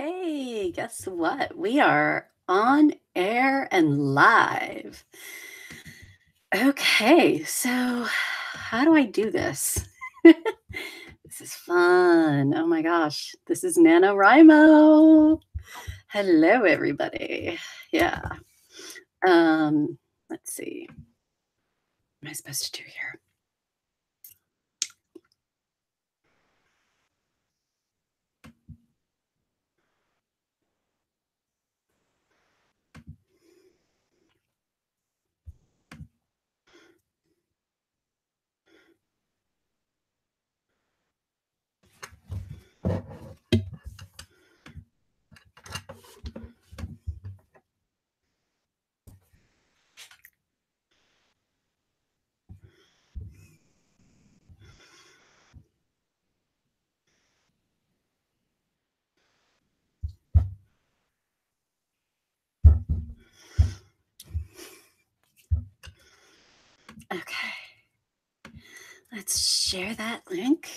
Hey, guess what? We are on air and live. Okay, so how do I do this? This is fun. Oh my gosh. This is NaNoWriMo. Hello, everybody. Yeah. Let's see. What am I supposed to do here? Okay. Let's share that link.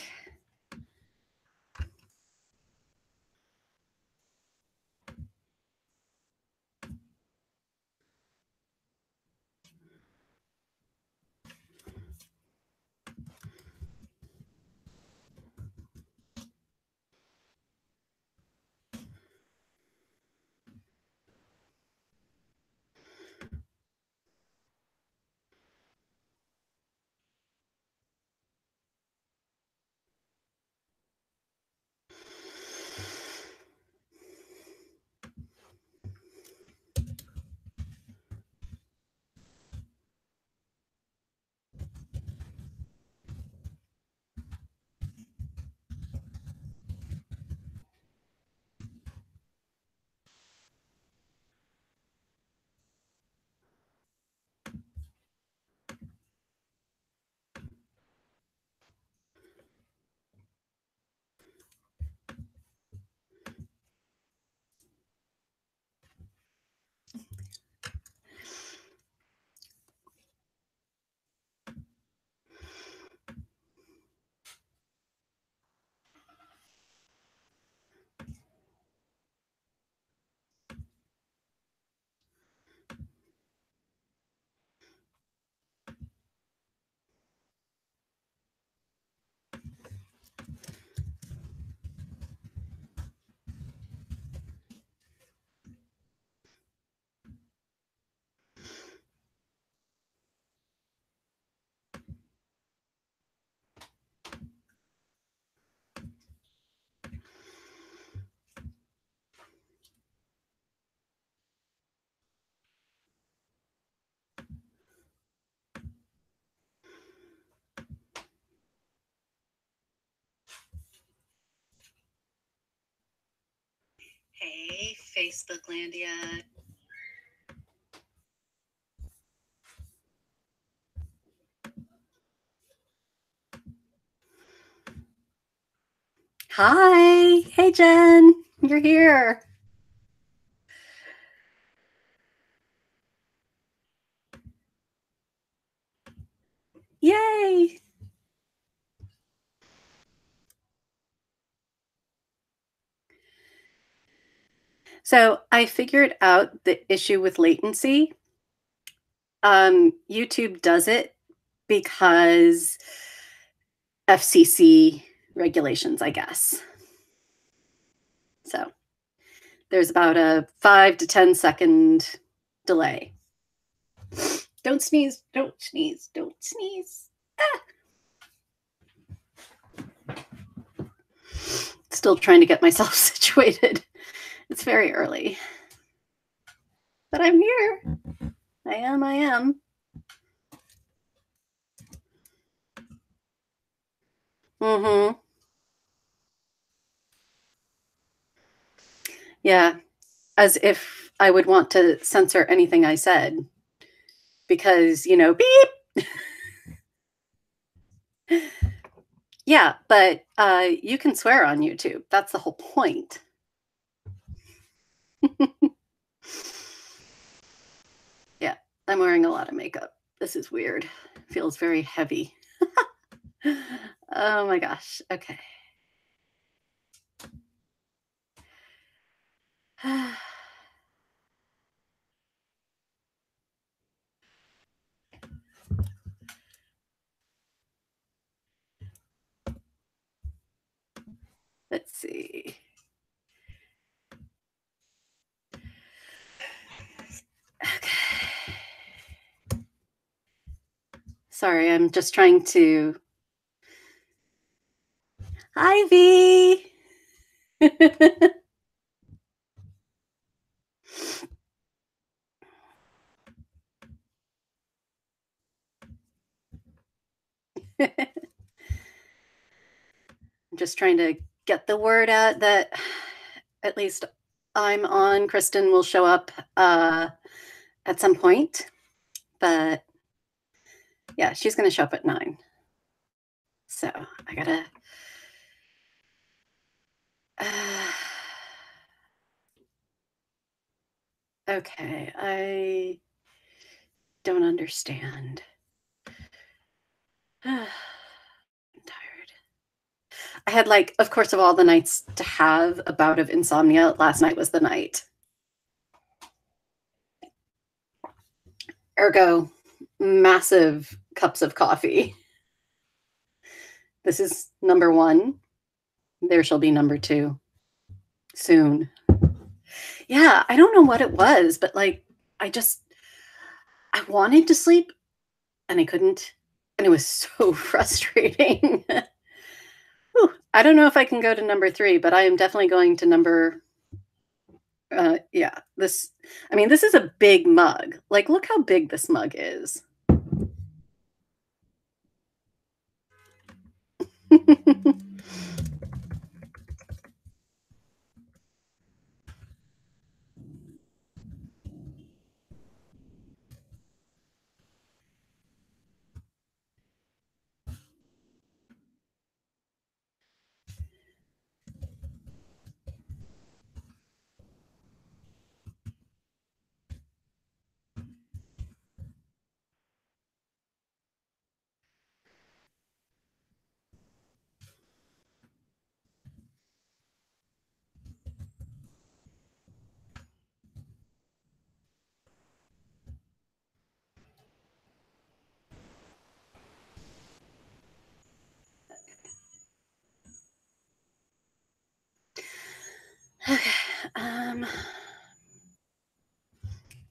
Hey, Facebooklandia. Hi. Hey, Jen. You're here. Yay. So I figured out the issue with latency. YouTube does it because FCC regulations, I guess. So there's about a 5 to 10-second delay. Don't sneeze, don't sneeze, don't sneeze. Still trying to get myself situated. It's very early. But I'm here. I am. Mm-hmm. Yeah. As if I would want to censor anything I said. Because, beep. Yeah, but you can swear on YouTube. That's the whole point. Yeah, I'm wearing a lot of makeup. This is weird. Feels very heavy. Oh my gosh. Okay. Let's see. Okay. Sorry, I'm just trying to. Hi, V. I'm just trying to get the word out that at least I'm on. Kristen will show up at some point, but yeah, she's going to show up at 9. So I gotta. Okay, I don't understand. I'm tired. I had, like, of course, of all the nights to have a bout of insomnia, last night was the night. Ergo, massive cups of coffee. This is number 1. There shall be number 2 soon. Yeah, I don't know what it was, but, like, I wanted to sleep and I couldn't, and it was so frustrating. Whew, I don't know if I can go to number 3, but I am definitely going to number yeah, this is a big mug. Like, look how big this mug is.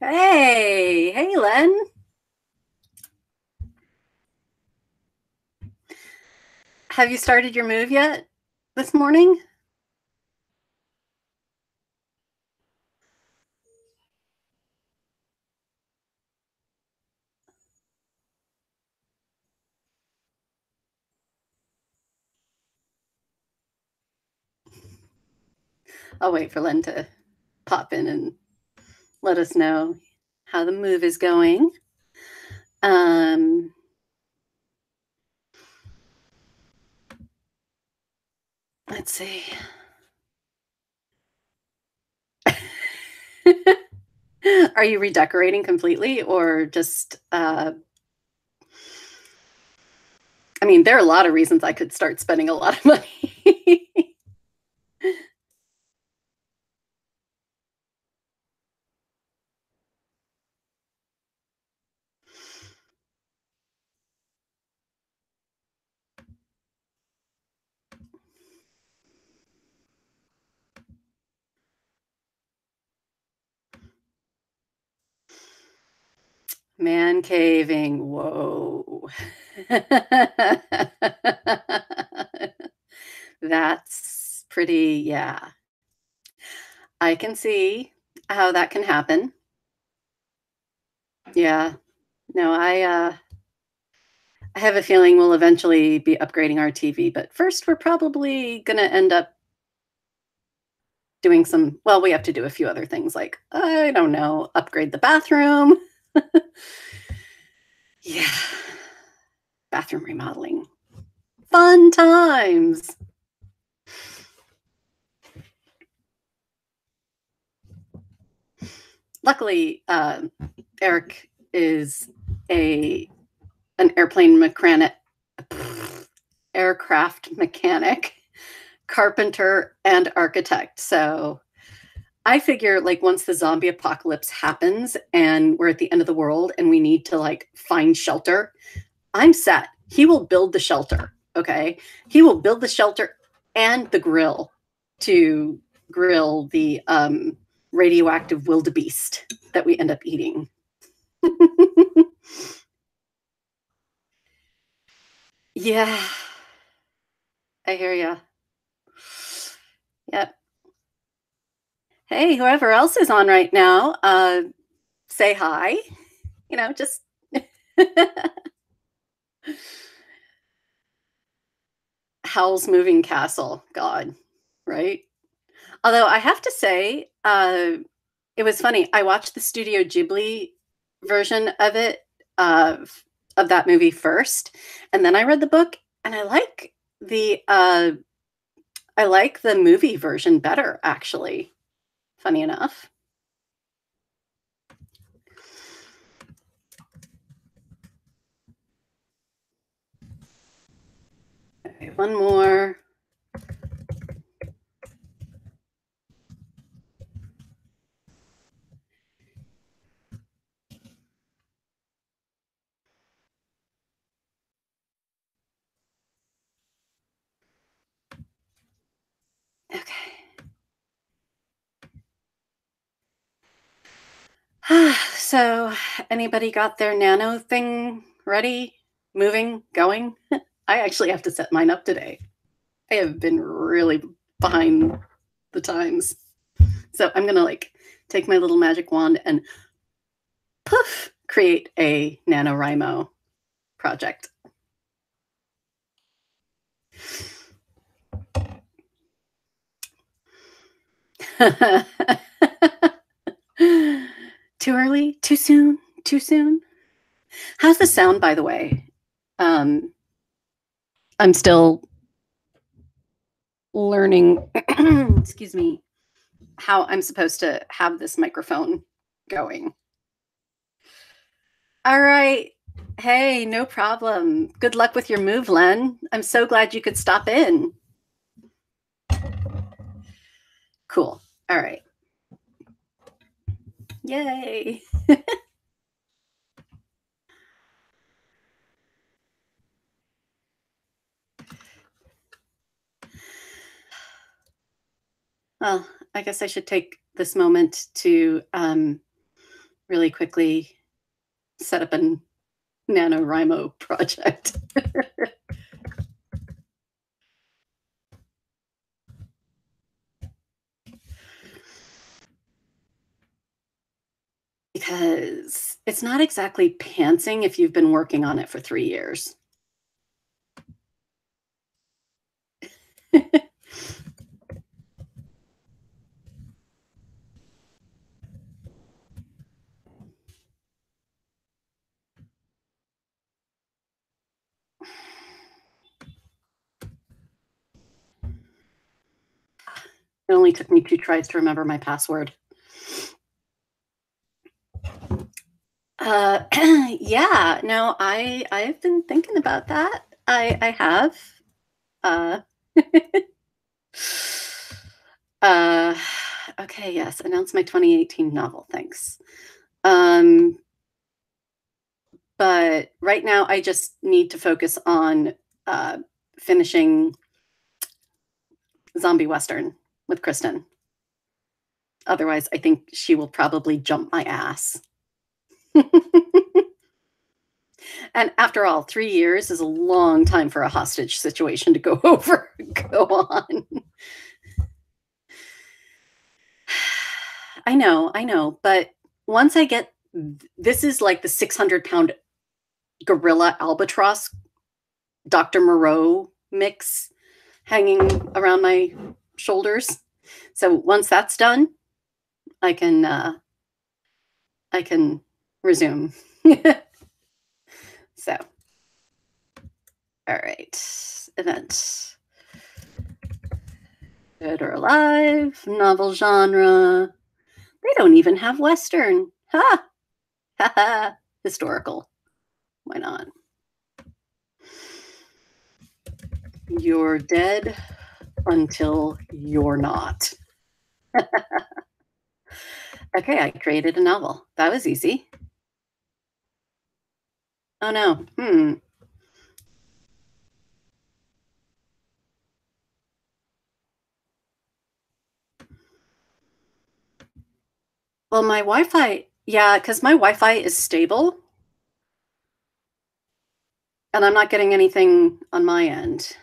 Okay, hey, Len. Have you started your move yet this morning? I'll wait for Len to pop in and let us know how the move is going. Let's see. Are you redecorating completely, or just I mean, there are a lot of reasons I could start spending a lot of money. Man caving. Whoa. That's pretty, yeah. I can see how that can happen. Yeah. No, I have a feeling we'll eventually be upgrading our TV, but first we're probably gonna end up doing some, well, we have to do a few other things, like, I don't know, upgrade the bathroom. Yeah. Bathroom remodeling. Fun times. Luckily, Eric is an aircraft mechanic, carpenter, and architect. So I figure like once the zombie apocalypse happens and we're at the end of the world and we need to like find shelter, I'm set. He will build the shelter. Okay. He will build the shelter and the grill to grill the radioactive wildebeest that we end up eating. Yeah, I hear you. Yep. Hey, whoever else is on right now, say hi. Just Howl's Moving Castle. God, right? Although I have to say, it was funny. I watched the Studio Ghibli version of it of that movie first, and then I read the book, and I like the movie version better, actually. Funny enough. Okay, one more. Okay. So, anybody got their nano thing ready, moving, going? I actually have to set mine up today. I have been really behind the times. So I'm going to like take my little magic wand and poof, create a NaNoWriMo project. Too early? Too soon? Too soon? How's the sound, by the way? I'm still learning, excuse me, how I'm supposed to have this microphone going. All right. Hey, no problem. Good luck with your move, Len. I'm so glad you could stop in. Cool. All right. Yay. Well, I guess I should take this moment to really quickly set up a NaNoWriMo project. Because it's not exactly pantsing if you've been working on it for 3 years. It only took me 2 tries to remember my password. Yeah, no, I've been thinking about that. I have. Uh, uh, okay, yes, announce my 2018 novel. Thanks. But right now, I just need to focus on finishing Zombie Western with Kristen. Otherwise, I think she will probably jump my ass. And after all, 3 years is a long time for a hostage situation to go go on. I know. But once I get, this is like the 600-pound gorilla albatross Dr. Moreau mix hanging around my shoulders. So once that's done, I can resume. So, all right, event. Dead or alive, novel genre. They don't even have Western. Ha! Ha ha! Historical. Why not? You're dead until you're not. Okay, I created a novel. That was easy. Oh, no. Well, my Wi-Fi yeah, because my Wi-Fi is stable, and I'm not getting anything on my end.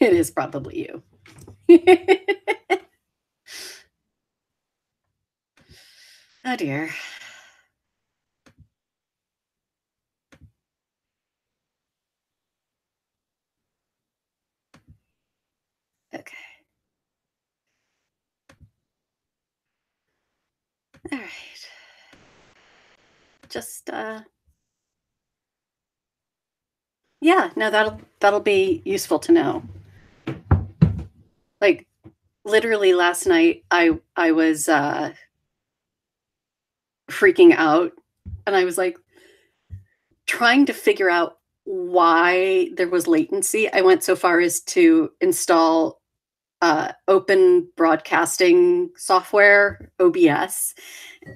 It is probably you. Oh, dear. Okay. Alright. Just, yeah, no, that'll be useful to know. Like, literally last night, I was, freaking out, and I was, like, trying to figure out why there was latency. I went so far as to install, open broadcasting software, OBS,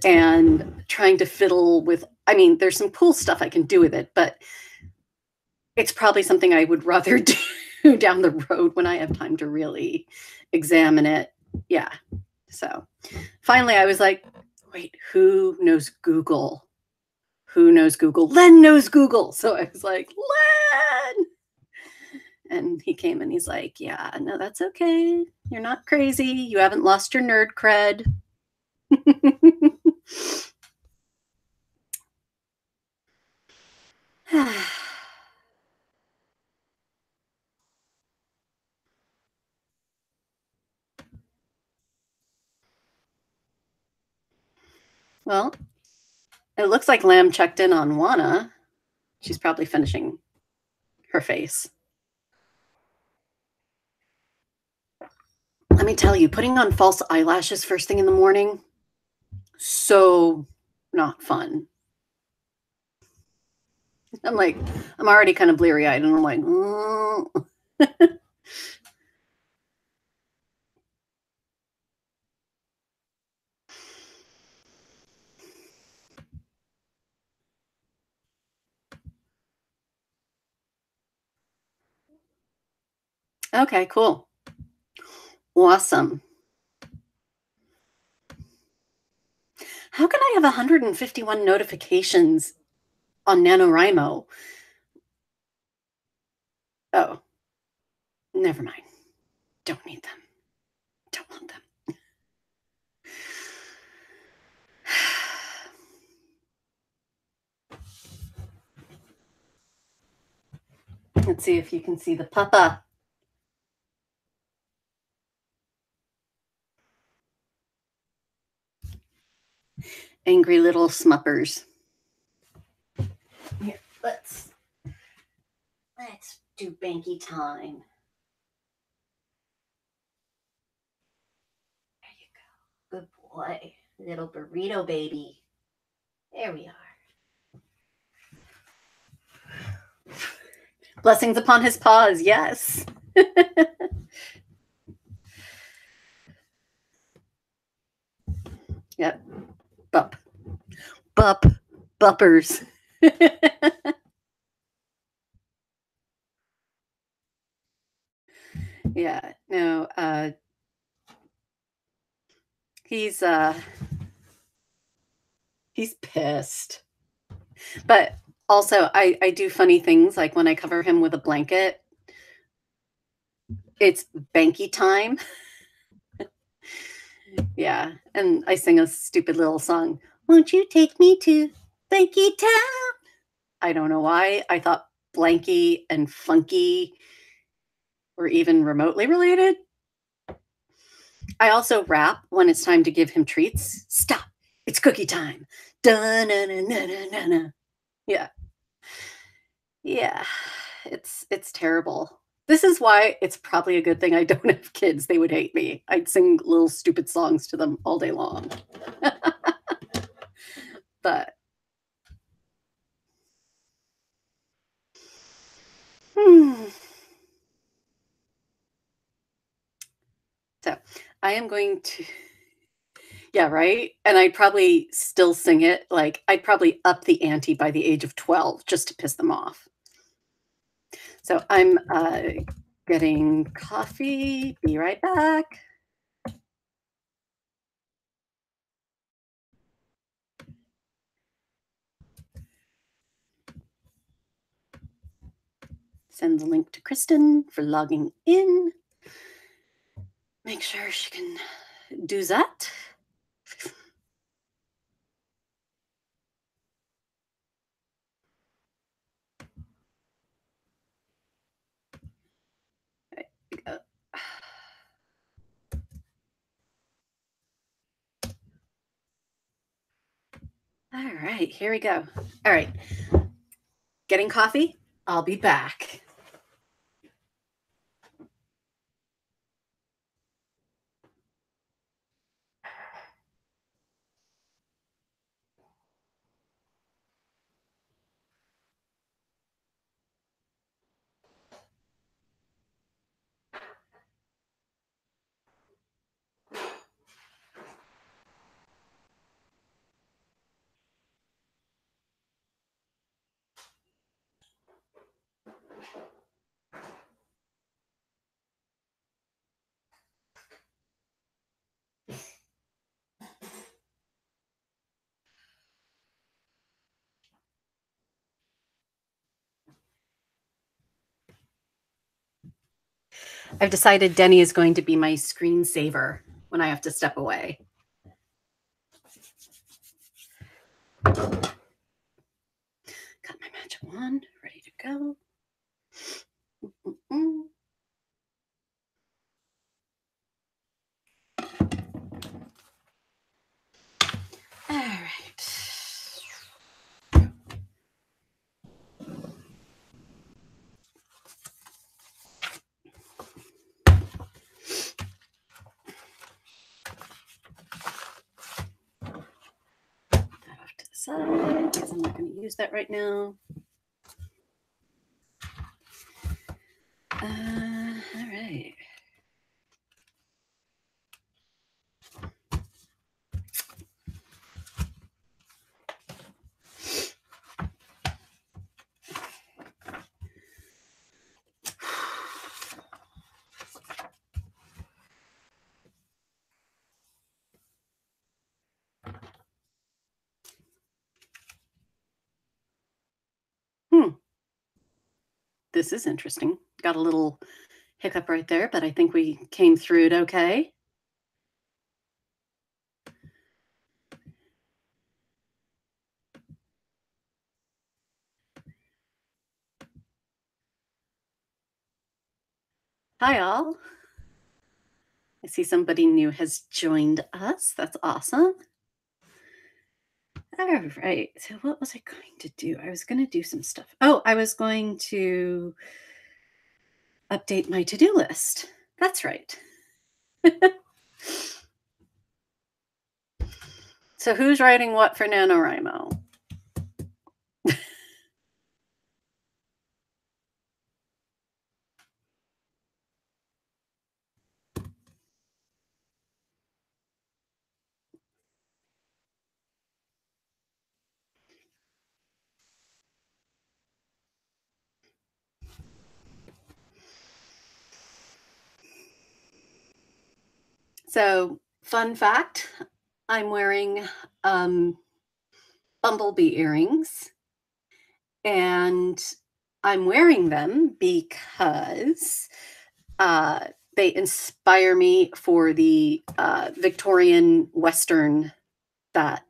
and trying to fiddle with I mean, there's some cool stuff I can do with it, but it's probably something I would rather do down the road when I have time to really examine it. Yeah. So, finally, I was like, "Wait, who knows Google? Who knows Google? Len knows Google." So I was like, "Len!" And he came and he's like, "Yeah, no, that's okay. You're not crazy. You haven't lost your nerd cred." Well, it looks like Lamb checked in on Juana. She's probably finishing her face. Let me tell you, putting on false eyelashes first thing in the morning, so not fun. I'm like, I'm already kind of bleary eyed, and I'm like, "Mm." Okay, cool. Awesome. How can I have 151 notifications on NaNoWriMo? Oh, never mind. Don't need them. Don't want them. Let's see if you can see the papa. Angry little smuppers. Here, let's do Banky time. There you go. Good boy. Little burrito baby. There we are. Blessings upon his paws, yes. Yep. Bup. Bup. Buppers. Yeah. No, he's he's pissed. But also I do funny things like when I cover him with a blanket, it's Banky time. Yeah. And I sing a stupid little song. Won't you take me to Banky town? I don't know why. I thought Blanky and Funky were even remotely related. I also rap when it's time to give him treats. Stop. It's cookie time. Da-na-na-na-na-na. Yeah. Yeah. It's terrible. This is why it's probably a good thing I don't have kids. They would hate me. I'd sing little stupid songs to them all day long. But hmm. So I am going to, yeah, right? And I'd probably still sing it. Like, I'd probably up the ante by the age of 12 just to piss them off. So I'm getting coffee. Be right back. Send the link to Kristen for logging in. Make sure she can do that. There we go. All right, here we go. All right, getting coffee. I'll be back. I've decided Denny is going to be my screensaver when I have to step away. Got my magic wand ready to go. All right. That off to the side because I'm not going to use that right now. All right. This is interesting. Got a little hiccup right there, but I think we came through it okay. Hi, all. I see somebody new has joined us. That's awesome. All right. So what was I going to do? I was going to do some stuff. Oh, I was going to update my to-do list. That's right. So who's writing what for NaNoWriMo? So fun fact, I'm wearing bumblebee earrings, and I'm wearing them because they inspire me for the Victorian Western that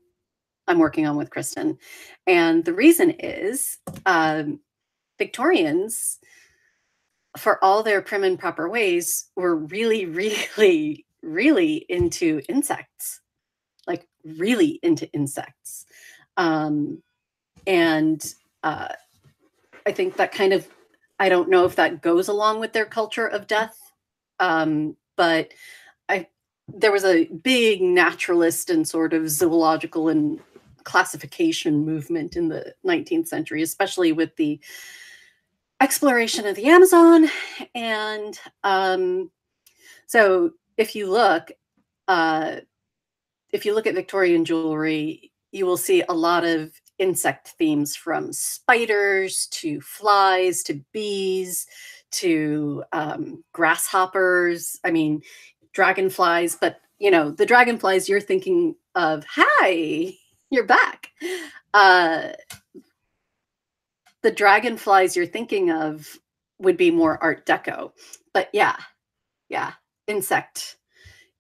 I'm working on with Kristen. And the reason is Victorians, for all their prim and proper ways, were really, really, really into insects, like really into insects. And I think that kind of I don't know if that goes along with their culture of death, but I there was a big naturalist and sort of zoological and classification movement in the 19th century, especially with the exploration of the Amazon. And so uh, if you look at Victorian jewelry, you will see a lot of insect themes from spiders to flies to bees to grasshoppers. I mean, dragonflies, but the dragonflies you're thinking of, hi, you're back. Uh, the dragonflies you're thinking of would be more Art Deco. But yeah, yeah, insect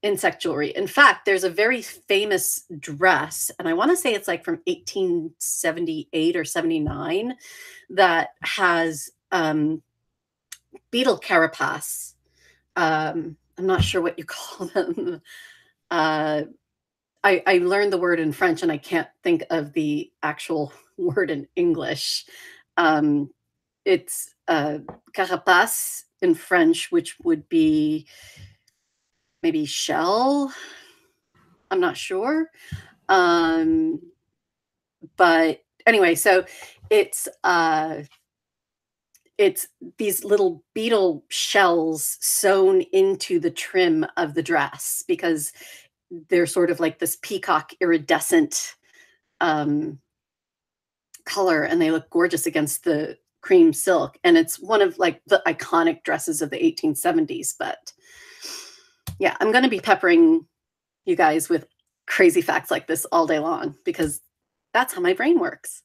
insect jewelry. In fact, there's a very famous dress, and I want to say it's like from 1878 or 79 that has beetle carapace. I'm not sure what you call them. Uh, I learned the word in French and I can't think of the actual word in English. Um, it's carapace in French, which would be maybe shell. I'm not sure. Um, but anyway, so it's uh it's these little beetle shells sewn into the trim of the dress because they're sort of like this peacock iridescent um color, and they look gorgeous against the cream silk, and it's one of like the iconic dresses of the 1870s. But yeah, I'm going to be peppering you guys with crazy facts like this all day long because that's how my brain works.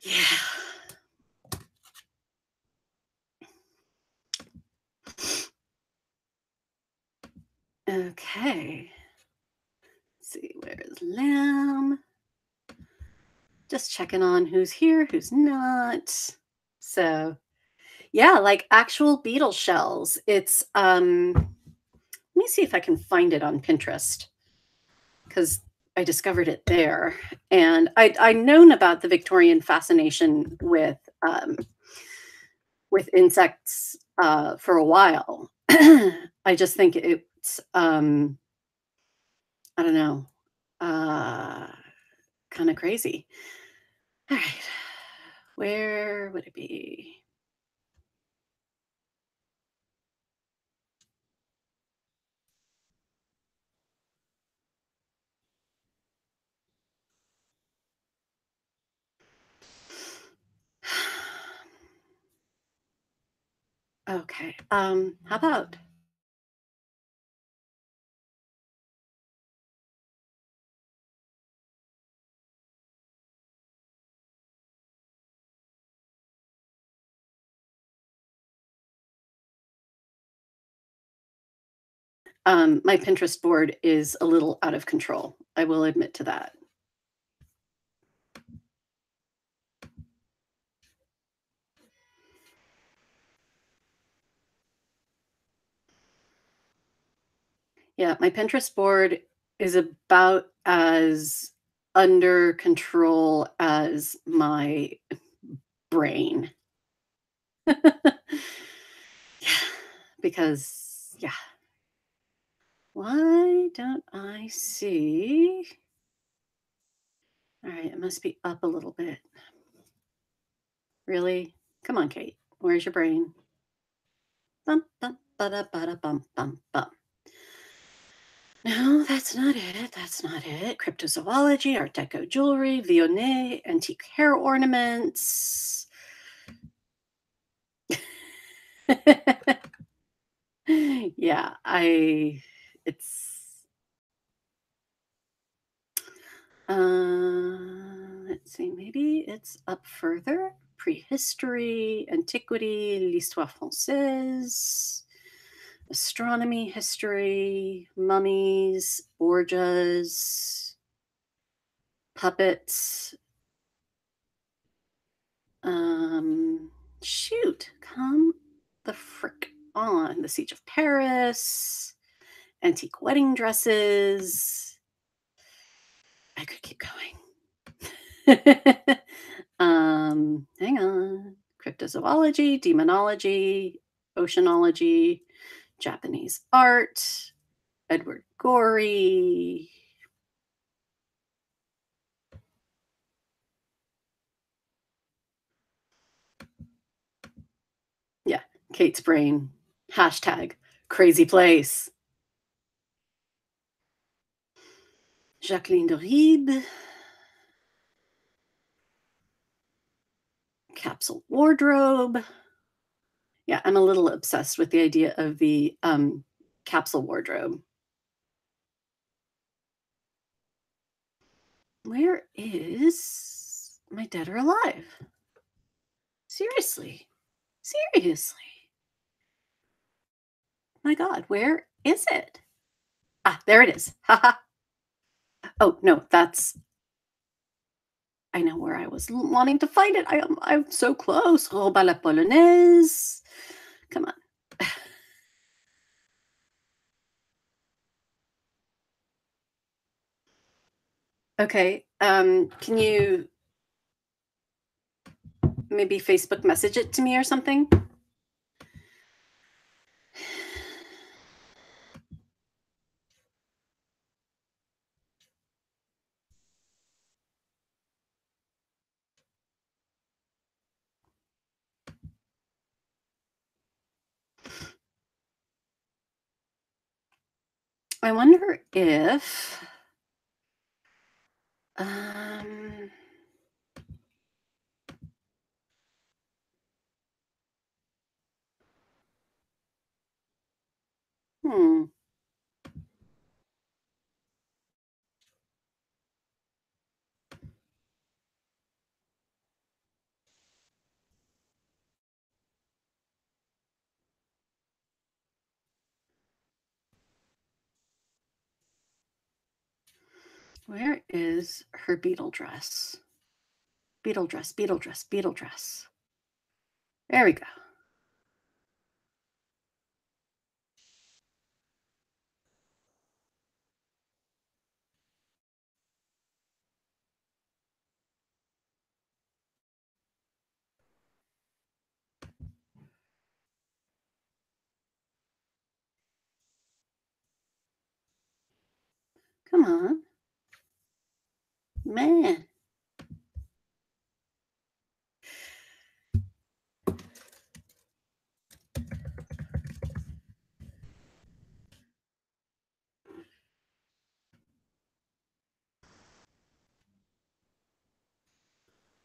Yeah. Okay. Let's see, where's Lamb? Just checking on who's here, who's not. So, yeah, like actual beetle shells. It's let me see if I can find it on Pinterest because I discovered it there. And I'd known about the Victorian fascination with insects for a while. I just think it's I don't know, uh, kind of crazy. All right, where would it be? Okay, how about my Pinterest board is a little out of control. I will admit to that. Yeah, my Pinterest board is about as under control as my brain. Yeah, because yeah. Why don't I see? All right, it must be up a little bit. Really? Come on, Cait. Where's your brain? Bum, bum, ba-da, ba-da, bum, bum, bum. No, that's not it. That's not it. Cryptozoology, Art Deco jewelry, Lyonnais, antique hair ornaments. Yeah, it's, let's see, maybe it's up further. Prehistory, antiquity, l'histoire française, astronomy, history, mummies, Borgias, puppets. Shoot, come the frick on. The Siege of Paris, antique wedding dresses. I could keep going. Hang on. Cryptozoology, demonology, oceanology, Japanese art, Edward Gorey. Yeah, Kate's brain. Hashtag crazy place. Jacqueline de Ribes. Capsule wardrobe. Yeah, I'm a little obsessed with the idea of the capsule wardrobe. Where is my dead or alive? Seriously. Seriously. My God, where is it? Ah, there it is. Haha. Oh, no, that's I know where I was wanting to find it. I'm so close. Robe à la polonaise. Come on. Okay. Can you maybe Facebook message it to me or something? I wonder if um hmm. Where is her beetle dress? Beetle dress, beetle dress, beetle dress. There we go. Come on. Man.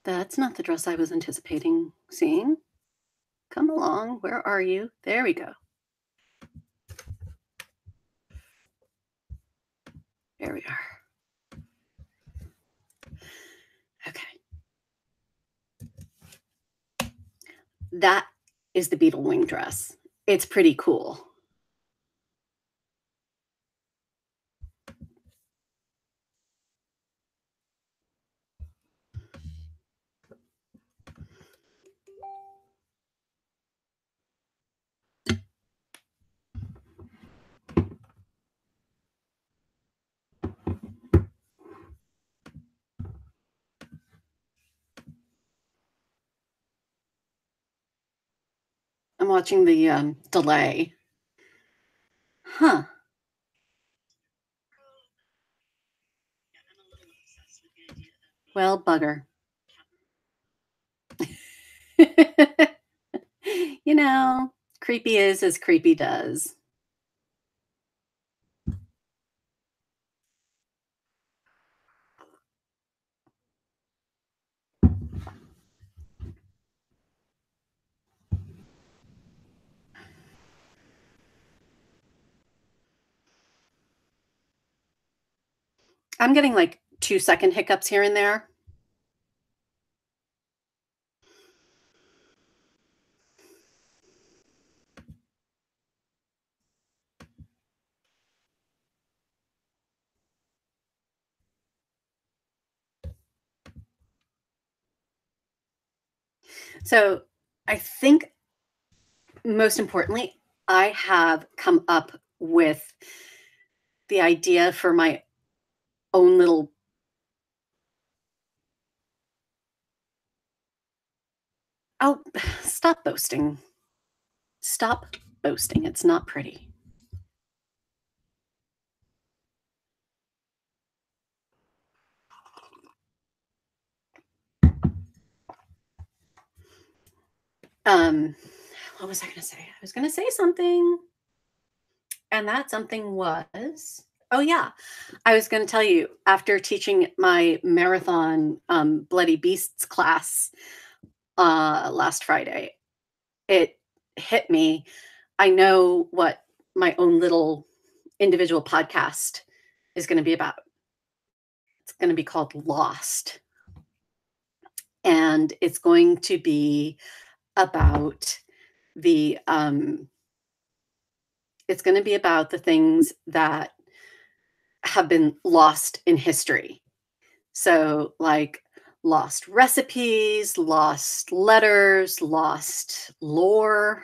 That's not the dress I was anticipating seeing. Come along. Where are you? There we go. There we are. Okay. That is the beetle wing dress. It's pretty cool. I'm watching the delay. Huh. Well, bugger. You know, creepy is as creepy does. I'm getting like 2-second hiccups here and there. So I think most importantly, I have come up with the idea for my own little Oh, stop boasting. Stop boasting. It's not pretty. What was I going to say? I was going to say something, and that something was, oh yeah, I was going to tell you, after teaching my marathon Bloody Beasts class last Friday, it hit me. I know what my own little individual podcast is going to be about. It's going to be called Lost. And it's going to be about the it's going to be about the things that have been lost in history. So like lost recipes, lost letters, lost lore,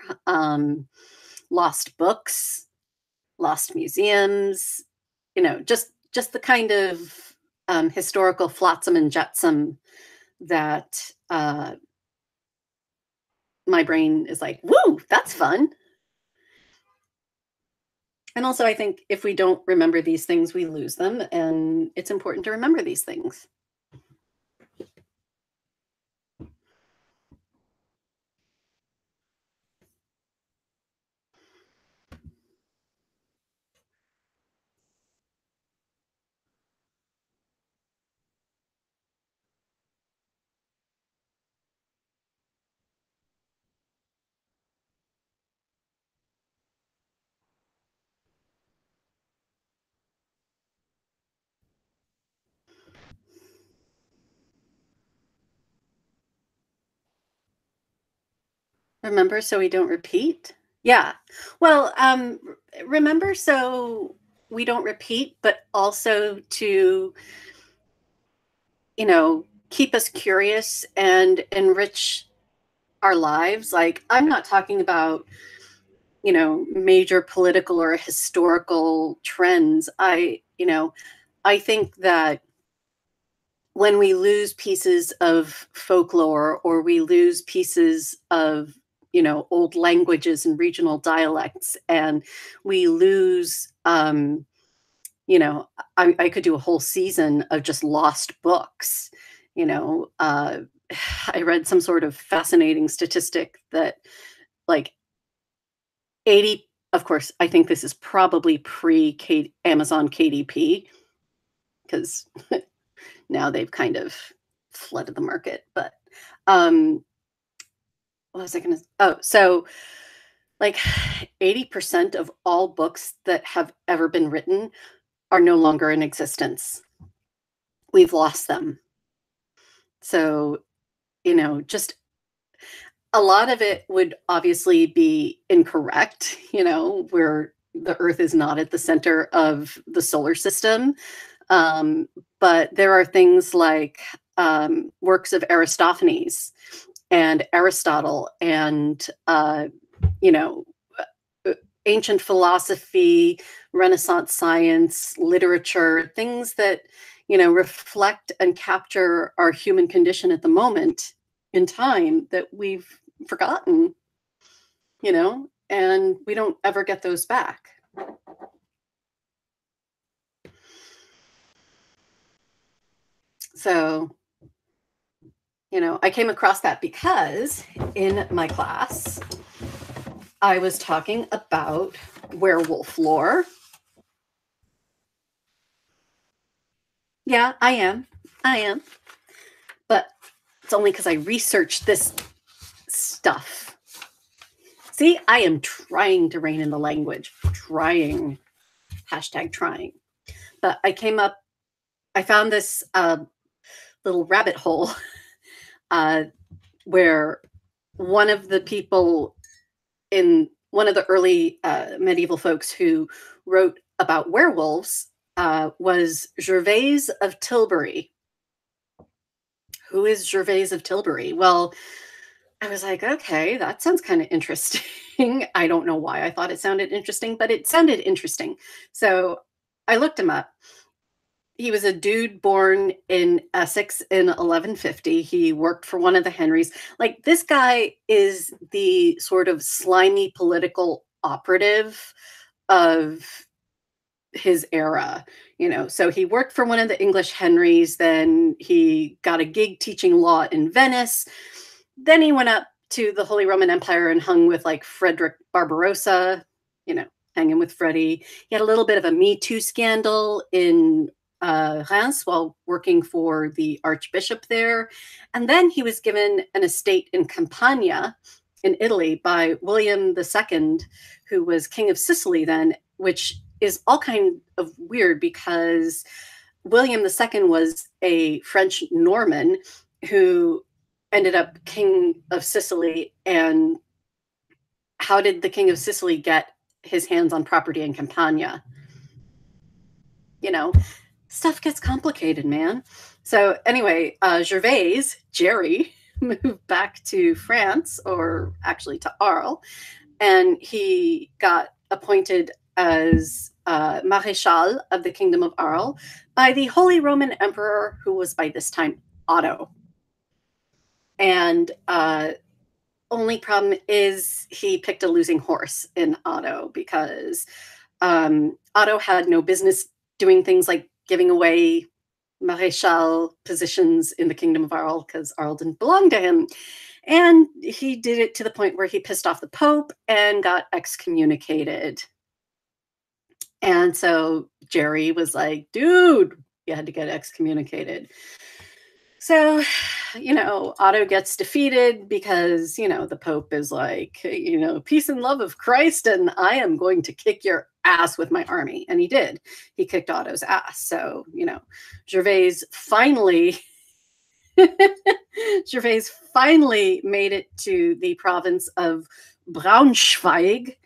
lost books, lost museums, just the kind of historical flotsam and jetsam that my brain is like, woo, that's fun. And also, I think if we don't remember these things, we lose them. And it's important to remember these things. Remember so we don't repeat? Yeah. Well, remember so we don't repeat, but also to, keep us curious and enrich our lives. Like, I'm not talking about, major political or historical trends. I think that when we lose pieces of folklore or we lose pieces of old languages and regional dialects, and we lose I could do a whole season of just lost books. I read some sort of fascinating statistic that like 80, of course I think this is probably pre Amazon KDP, because now they've kind of flooded the market. But what was I going to? Oh, so like 80% of all books that have ever been written are no longer in existence. We've lost them. So, just a lot of it would obviously be incorrect, where the Earth is not at the center of the solar system. But there are things like works of Aristophanes and Aristotle and, you know, ancient philosophy, Renaissance science, literature, things that, reflect and capture our human condition at the moment in time that we've forgotten, and we don't ever get those back. So, I came across that because in my class, I was talking about werewolf lore. Yeah, I am. But it's only because I researched this stuff. See, I am trying to rein in the language. Trying. #trying. But I found this little rabbit hole where one of the people in one of the early medieval folks who wrote about werewolves was Gervase of Tilbury. Who is Gervase of Tilbury? Well, I was like, okay, that sounds kind of interesting. I don't know why I thought it sounded interesting, but it sounded interesting. So I looked him up. he was a dude born in Essex in 1150. He worked for one of the Henrys. Like, this guy is the sort of slimy political operative of his era, you know. So he worked for one of the English Henrys, then he got a gig teaching law in Venice. Then he went up to the Holy Roman Empire and hung with like Frederick Barbarossa, you know, hanging with Freddie. He had a little bit of a Me Too scandal in Reims while working for the archbishop there. And then he was given an estate in Campania in Italy by William II, who was king of Sicily then, which is all kind of weird because William II was a French Norman who ended up king of Sicily. And how did the king of Sicily get his hands on property in Campania? You know, stuff gets complicated, man. So anyway, Jerry, moved back to France, or actually to Arles, and he got appointed as Maréchal of the Kingdom of Arles by the Holy Roman Emperor, who was by this time Otto. And only problem is he picked a losing horse in Otto, because Otto had no business doing things like giving away Maréchal positions in the Kingdom of Arles, because Arles didn't belong to him. And he did it to the point where he pissed off the Pope and got excommunicated. And so Jerry was like, dude, you had to get excommunicated. So, you know, Otto gets defeated because, you know, the Pope is like, you know, peace and love of Christ, and I am going to kick your ass with my army. And he did. He kicked Otto's ass. So, you know, Gervais finally made it to the province of Braunschweig,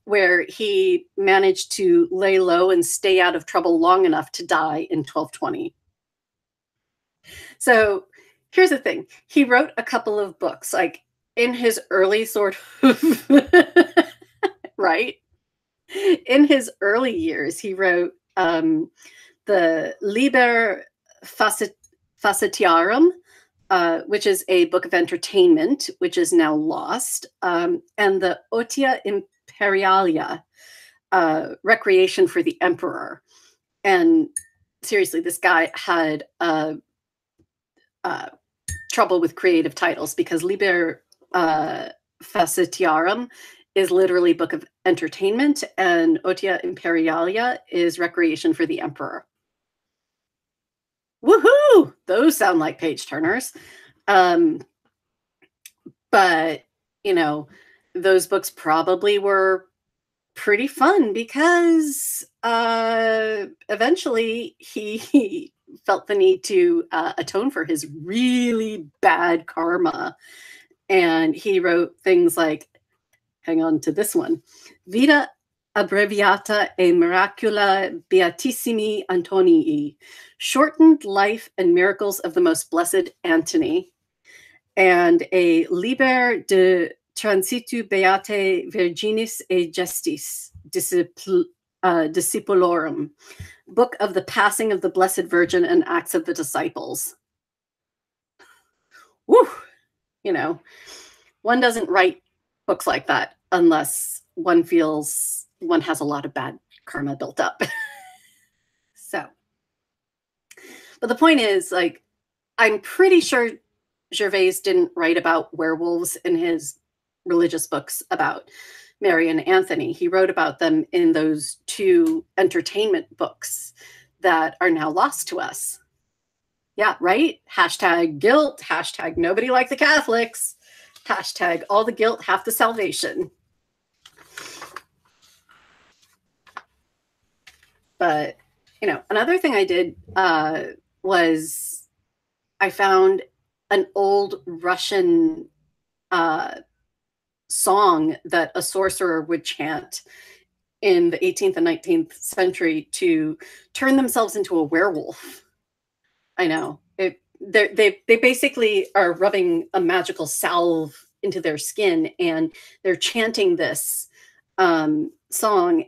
where he managed to lay low and stay out of trouble long enough to die in 1220. So here's the thing. He wrote a couple of books, like in his early sort of, right? In his early years, he wrote the Liber Facetiarum, which is a book of entertainment, which is now lost, and the Otia Imperialia, Recreation for the Emperor. And seriously, this guy had trouble with creative titles, because Liber Facetiarum is literally book of entertainment, and Otia Imperialia is recreation for the emperor. Woohoo! Those sound like page turners. But, you know, those books probably were pretty fun, because eventually he felt the need to atone for his really bad karma. And he wrote things like, hang on to this one, Vita abbreviata e miracula beatissimi Antonii, shortened life and miracles of the most blessed Antony, and a Liber de transitu beate virginis e gestis discipulorum, book of the passing of the Blessed Virgin and acts of the disciples. Woo! You know, one doesn't write books like that unless one feels one has a lot of bad karma built up. So, but the point is, like, I'm pretty sure Gervais didn't write about werewolves in his religious books about Mary and Anthony. He wrote about them in those two entertainment books that are now lost to us. Yeah, right? Hashtag guilt, hashtag nobody like the Catholics, hashtag all the guilt, half the salvation. But, you know, another thing I did was I found an old Russian song that a sorcerer would chant in the 18th and 19th century to turn themselves into a werewolf. I know. They basically are rubbing a magical salve into their skin, and they're chanting this song.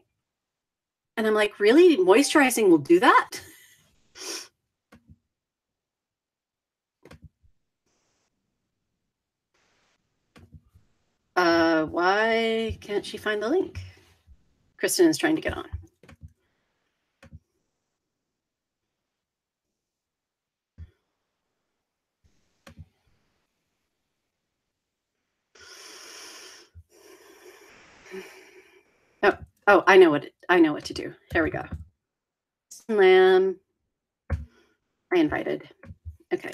And I'm like, really? Moisturizing will do that? Why can't she find the link? Kristen is trying to get on. Oh, I know what to do. Here we go. Lamb. I invited. Okay.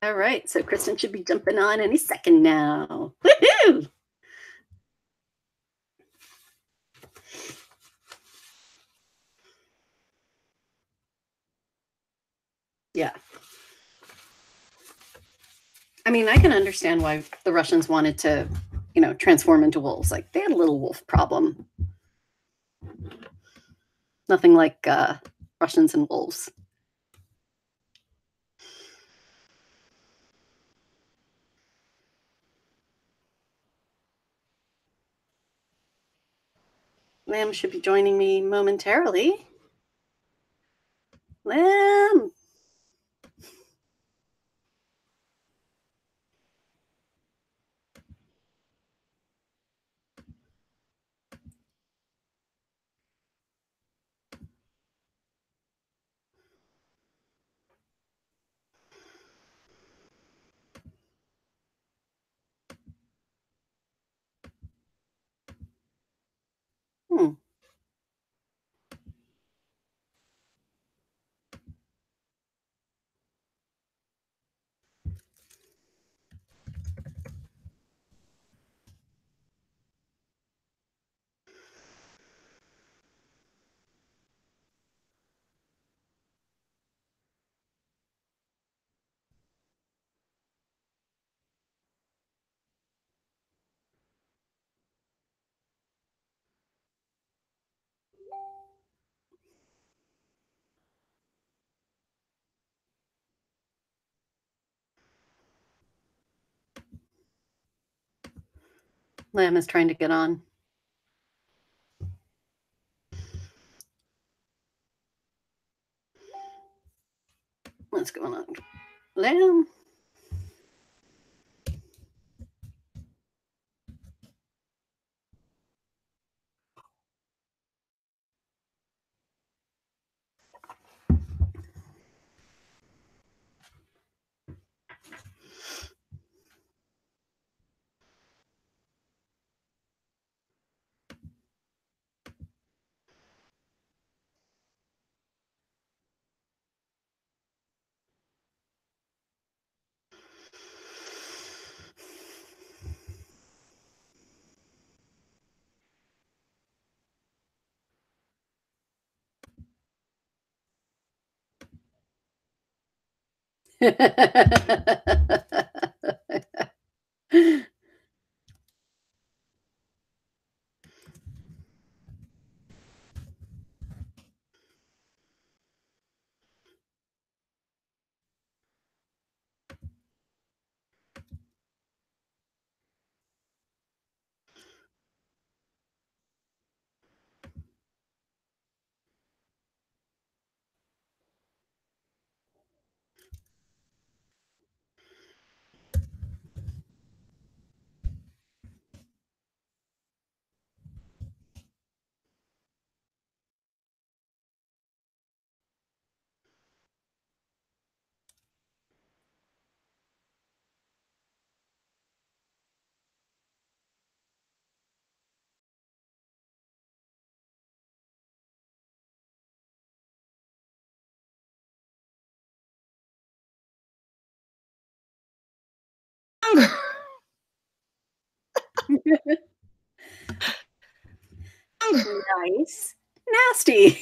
All right. So Kristen should be jumping on any second now. Woohoo! Yeah. I mean, I can understand why the Russians wanted to, transform into wolves. Like they had a little wolf problem. Nothing like Russians and wolves. Lamb should be joining me momentarily. Lamb. Hmm. Lamb is trying to get on. What's going on? Lamb. Nice. Nasty.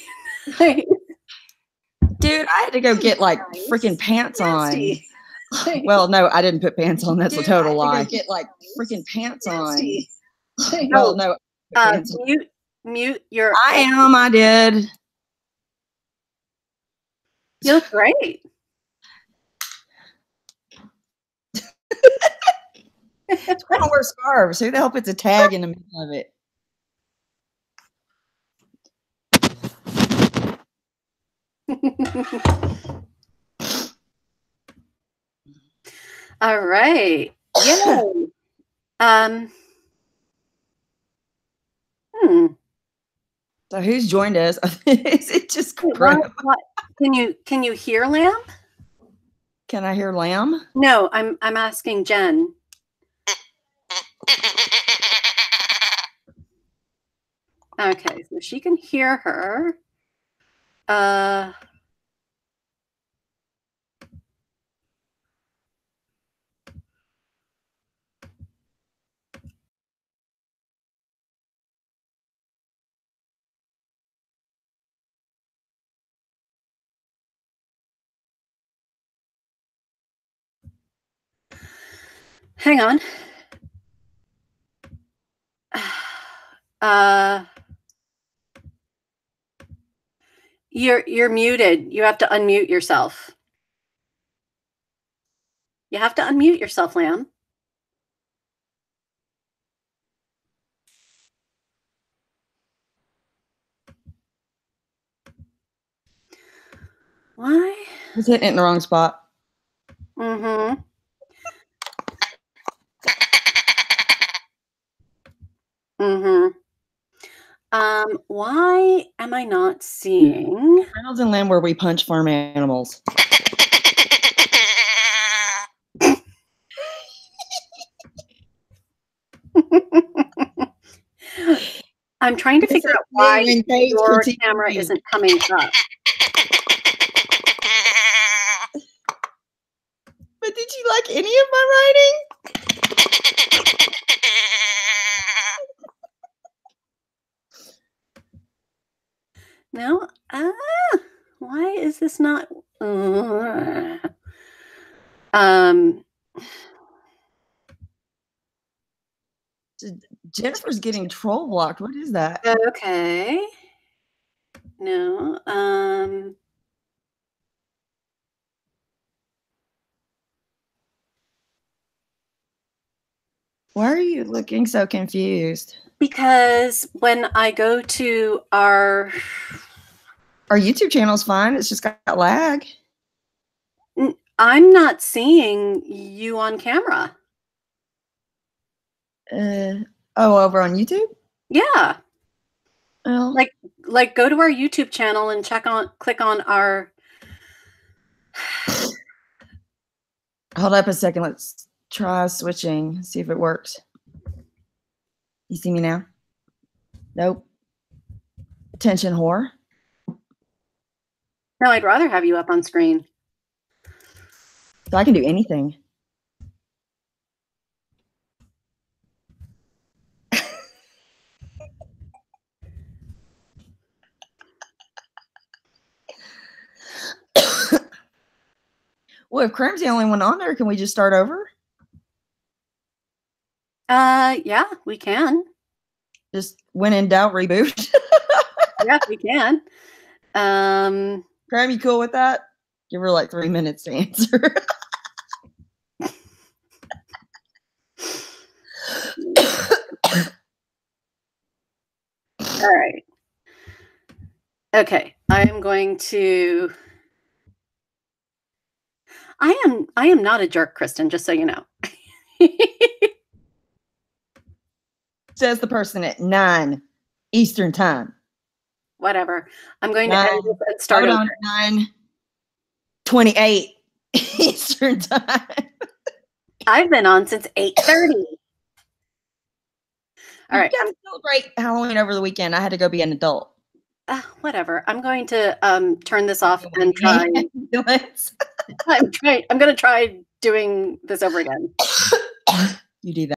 Dude, I had to go get like freaking pants Nasty. on. Well, no, I didn't put pants on. That's a total lie. Get like freaking pants Nasty. on. Well, no. Mute your. I did. You look great. I don't wear scarves. Who the hell puts a tag in the middle of it? All right. Yay. Hmm. So who's joined us? Is it just Wait, crap? what? Can you hear Lamb? Can I hear Lamb? No, I'm asking Jen. Okay, so she can hear her. Hang on. You're muted. You have to unmute yourself. You have to unmute yourself, Lamb. Why? I was hitting it in the wrong spot. Mm-hmm. Mm-hmm. Why am I not seeing Reynolds and Lamb Where we punch farm animals. I'm trying to figure out why your camera isn't coming up. But did you like any of my writing? No? Why is this not? Jennifer's getting troll blocked. What is that? Okay. No. Why are you looking so confused? Because when I go to our YouTube channel's fine. It's just got lag. I'm not seeing you on camera. Over on YouTube? Yeah. Well, like go to our YouTube channel and click on our. Hold up a second. Let's try switching. See if it works. You see me now? Nope. Attention, whore. No, I'd rather have you up on screen. So I can do anything. Well, if Cram's the only one on there, can we just start over? Yeah, we can. Just when in doubt, reboot. Yeah, we can. Cram, you cool with that? Give her like 3 minutes to answer. All right. Okay, I am going to. I am not a jerk, Kristen, just so you know. Says the person at 9 Eastern time. Whatever. I'm going to end this and start on 9:28 Eastern time. I've been on since 8:30. All right. You gotta celebrate Halloween over the weekend. I had to go be an adult. Whatever. I'm going to turn this off and try. I'm going to try doing this over again. You do that.